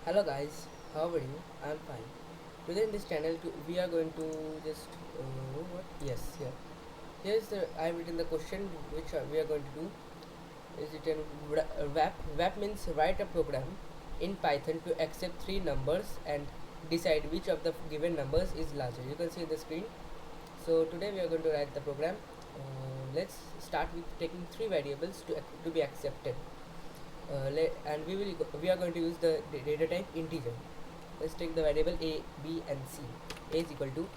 Hello guys, how are you? I'm fine. Today in this channel we are going to just what? Yes, here. Here's the I've written the question which we are going to do. Is it in WAP? WAP means write a program in Python to accept three numbers and decide which of the given numbers is larger. You can see the screen. So today we are going to write the program. Let's start with taking three variables to be accepted. And we are going to use the data type integer. Let's take the variable a, b and c. A is equal to um,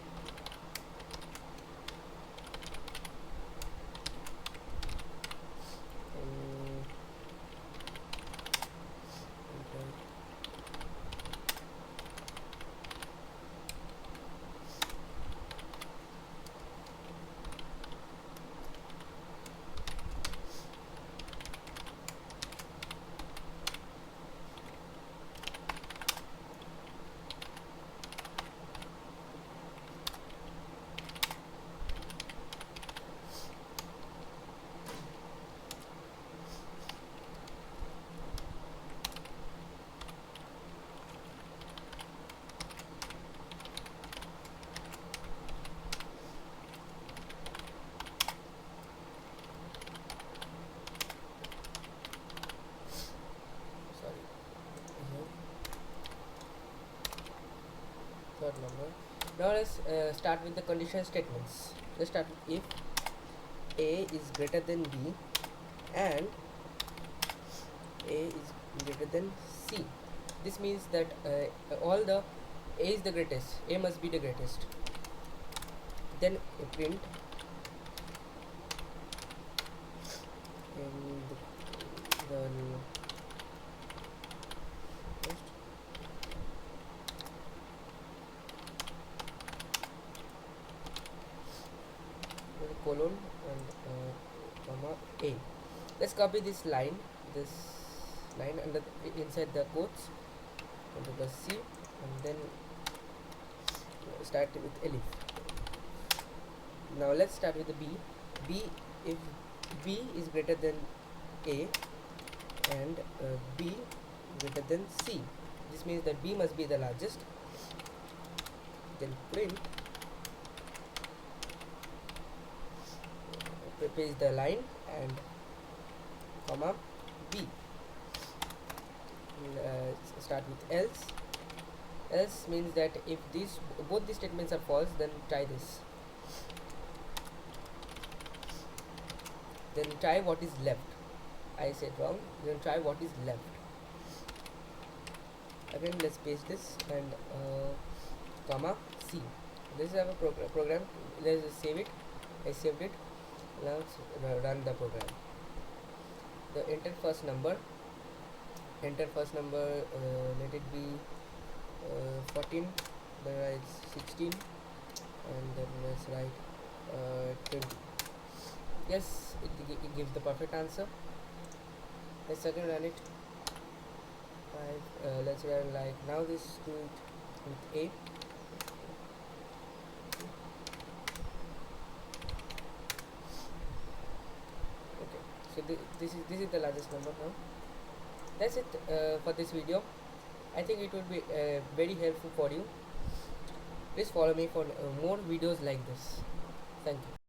sorry, third number. Now let's start with the conditional statements. Let's start with if a is greater than b and a is greater than c. This means that all the a is the greatest, a must be the greatest. Then print in the first colon and comma a. Let's copy this line under inside the quotes under the c, and then start with elif. Now let's start with the b. If b is greater than a and b greater than c, this means that b must be the largest. Then print paste the line and comma b. Start with else means that if both these statements are false, then try this. Then try what is left. I said wrong. Then try what is left. Again, let's paste this and comma c. This is our program. Let's just save it. I saved it. Now let's run the program. The enter first number. Let it be 14. Then write 16, and then let's write 20. Yes, it gives the perfect answer. Let's again run it. Let's run like now. This do it with a. Okay, so this is the largest number now. That's it for this video. I think it will be very helpful for you. Please follow me for more videos like this. Thank you.